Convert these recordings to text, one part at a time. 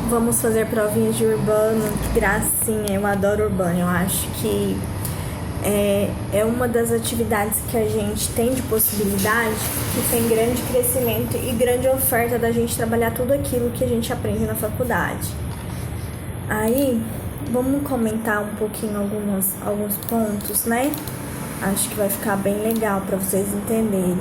Vamos fazer provinhas de urbano, que gracinha, eu adoro urbano, eu acho que é uma das atividades que a gente tem de possibilidade, que tem grande crescimento e grande oferta da gente trabalhar tudo aquilo que a gente aprende na faculdade. Aí, vamos comentar um pouquinho alguns pontos, né? Acho que vai ficar bem legal para vocês entenderem.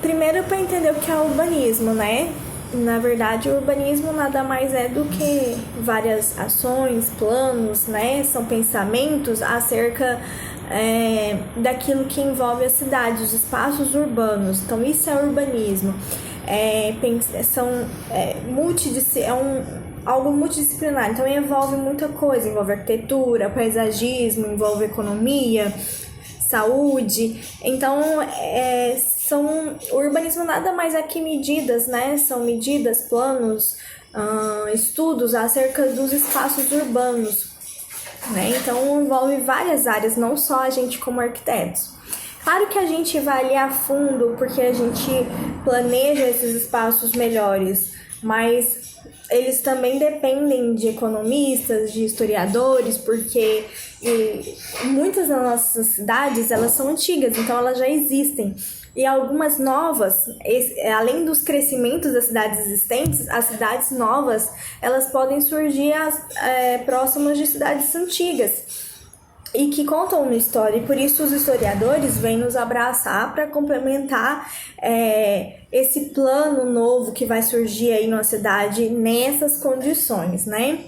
Primeiro, para entender o que é urbanismo, né? Na verdade, o urbanismo nada mais é do que várias ações, planos, né? São pensamentos acerca daquilo que envolve a cidade, os espaços urbanos. Então, isso é urbanismo. Algo multidisciplinar. Então, envolve muita coisa. Envolve arquitetura, paisagismo, envolve economia, saúde. Então, o urbanismo nada mais é que medidas, né? São medidas, planos, estudos acerca dos espaços urbanos, né? Então, envolve várias áreas, não só a gente como arquitetos. Claro que a gente vai ali a fundo porque a gente planeja esses espaços melhores, mas eles também dependem de economistas, de historiadores, porque muitas das nossas cidades, elas são antigas, então elas já existem. E algumas novas, além dos crescimentos das cidades existentes, as cidades novas, elas podem surgir próximas de cidades antigas e que contam uma história, e por isso os historiadores vêm nos abraçar para complementar esse plano novo que vai surgir aí na cidade nessas condições, né?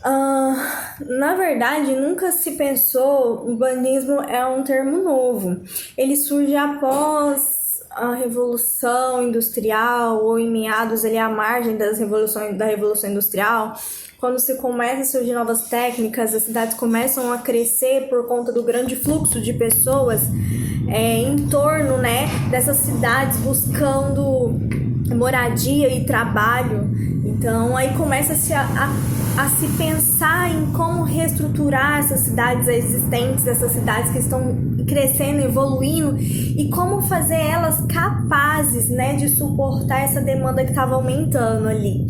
Na verdade, nunca se pensou, urbanismo é um termo novo. Ele surge após a Revolução Industrial ou em meados ali à margem da Revolução Industrial, quando se começa a surgir novas técnicas, as cidades começam a crescer por conta do grande fluxo de pessoas em torno, né, dessas cidades buscando moradia e trabalho. Então, aí começa-se a se pensar em como reestruturar essas cidades existentes, essas cidades que estão crescendo, evoluindo, e como fazer elas capazes, né, de suportar essa demanda que estava aumentando ali.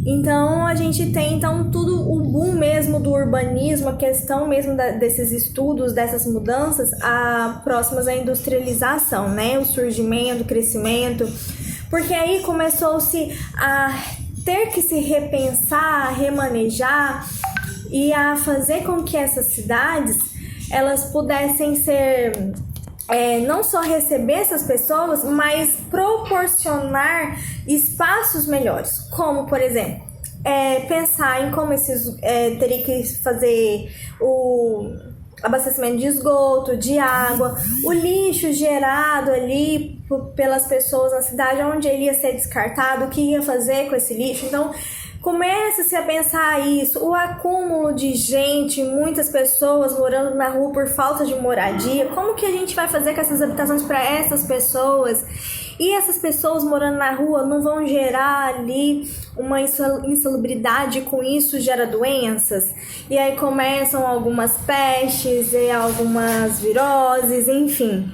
Então, a gente tem tudo o boom mesmo do urbanismo, a questão mesmo desses estudos, dessas mudanças, próximas à industrialização, né, o surgimento, o crescimento, porque aí começou-se a ter que se repensar, a remanejar e a fazer com que essas cidades elas pudessem ser, não só receber essas pessoas, mas proporcionar espaços melhores, como, por exemplo, pensar em como teria que fazer o abastecimento de esgoto, de água, o lixo gerado ali pelas pessoas na cidade, onde ele ia ser descartado, o que ia fazer com esse lixo. Então, começa-se a pensar isso, o acúmulo de gente, muitas pessoas morando na rua por falta de moradia, como que a gente vai fazer com essas habitações para essas pessoas? E essas pessoas morando na rua não vão gerar ali uma insalubridade, com isso gera doenças? E aí começam algumas pestes e algumas viroses, enfim.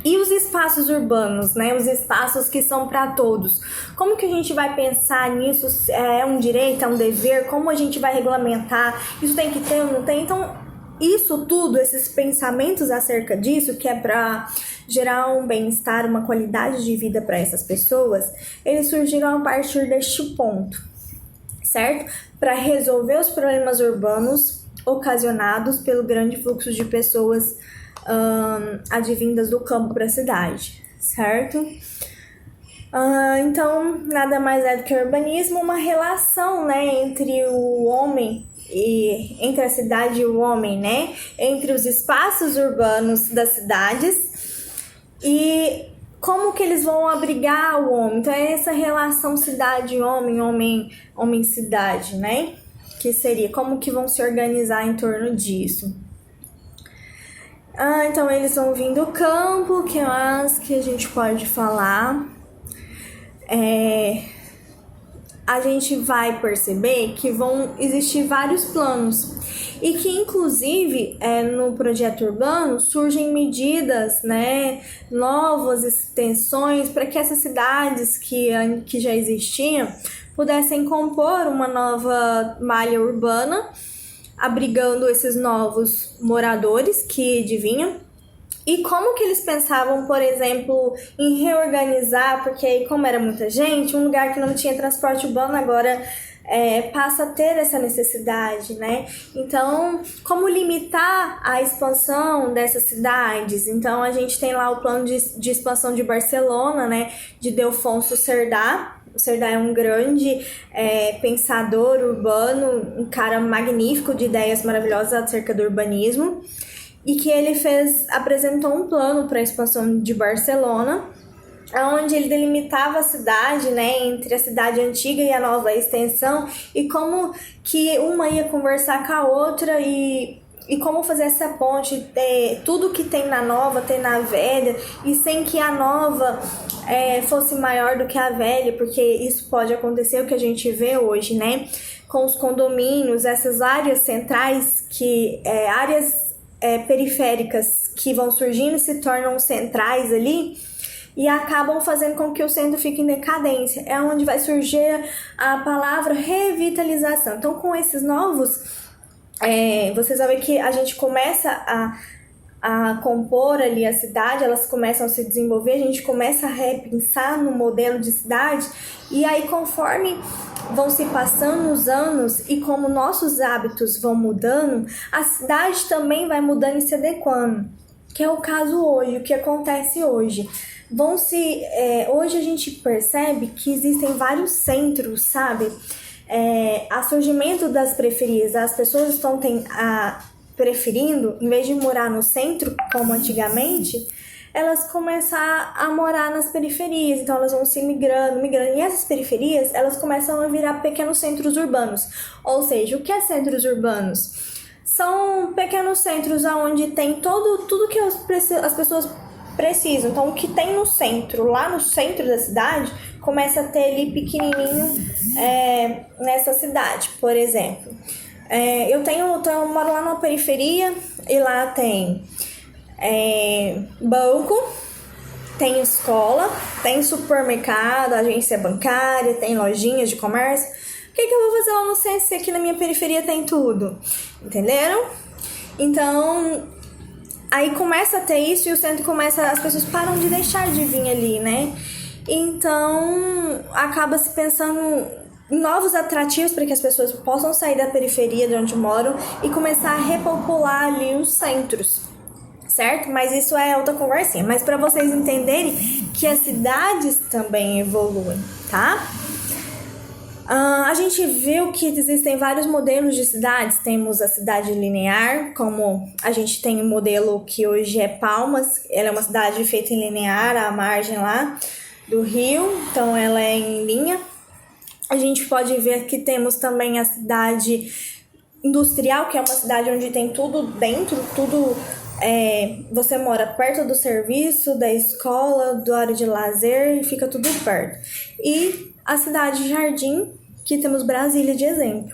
E os espaços urbanos, né? Os espaços que são para todos. Como que a gente vai pensar nisso? É um direito, é um dever? Como a gente vai regulamentar? Isso tem que ter ou não tem? Então, isso tudo, esses pensamentos acerca disso, que é para gerar um bem-estar, uma qualidade de vida para essas pessoas, eles surgiram a partir deste ponto, certo? Para resolver os problemas urbanos ocasionados pelo grande fluxo de pessoas advindas do campo para a cidade, certo? Então, nada mais é do que o urbanismo, uma relação, né, entre o homem e entre a cidade e o homem, né, entre os espaços urbanos das cidades e como que eles vão abrigar o homem. Então, é essa relação cidade-homem, homem-cidade, né, que seria como que vão se organizar em torno disso. Então eles vão vir do campo, que mais que a gente pode falar? a gente vai perceber que vão existir vários planos e que, inclusive, no projeto urbano surgem medidas, né, novas extensões para que essas cidades que já existiam pudessem compor uma nova malha urbana, abrigando esses novos moradores que vinham. E como que eles pensavam, por exemplo, em reorganizar, porque aí como era muita gente, um lugar que não tinha transporte urbano agora passa a ter essa necessidade, né? Então, como limitar a expansão dessas cidades? Então, a gente tem lá o plano de expansão de Barcelona, né? De Delfonso Cerdá. O Cerdá é um grande pensador urbano, um cara magnífico de ideias maravilhosas acerca do urbanismo. E que ele apresentou um plano para a expansão de Barcelona, onde ele delimitava a cidade, né, entre a cidade antiga e a nova extensão, e como que uma ia conversar com a outra e como fazer essa ponte, tudo que tem na nova, tem na velha, e sem que a nova fosse maior do que a velha, porque isso pode acontecer, o que a gente vê hoje, né, com os condomínios, essas áreas centrais, áreas periféricas que vão surgindo e se tornam centrais ali e acabam fazendo com que o centro fique em decadência. É onde vai surgir a palavra revitalização. Então, com esses novos, vocês vão ver que a gente começa a compor ali a cidade, elas começam a se desenvolver, a gente começa a repensar no modelo de cidade, e aí conforme vão se passando os anos e como nossos hábitos vão mudando, a cidade também vai mudando e se adequando, que é o caso hoje, o que acontece hoje. Hoje a gente percebe que existem vários centros, sabe? A surgimento das periferias, as pessoas estão preferindo, em vez de morar no centro, como antigamente, elas começam a morar nas periferias, então elas vão se migrando, e essas periferias, elas começam a virar pequenos centros urbanos. Ou seja, o que é centros urbanos? São pequenos centros onde tem tudo que as pessoas precisam. Então, o que tem no centro, lá no centro da cidade, começa a ter ali pequenininho nessa cidade, por exemplo. Eu moro lá numa periferia e lá tem banco, tem escola, tem supermercado, agência bancária, tem lojinhas de comércio. O que eu vou fazer lá no centro se aqui na minha periferia tem tudo? Entenderam? Então, aí começa a ter isso e o centro as pessoas param de deixar de vir ali, né? Então, acaba se pensando novos atrativos para que as pessoas possam sair da periferia de onde moram e começar a repopular ali os centros, certo? Mas isso é outra conversinha. Mas para vocês entenderem que as cidades também evoluem, tá? A gente viu que existem vários modelos de cidades. Temos a cidade linear, como a gente tem o modelo que hoje é Palmas. Ela é uma cidade feita em linear, à margem lá do rio, então ela é em linha. A gente pode ver que temos também a cidade industrial, que é uma cidade onde tem tudo dentro, você mora perto do serviço, da escola, da área de lazer, e fica tudo perto. E a cidade jardim, que temos Brasília de exemplo.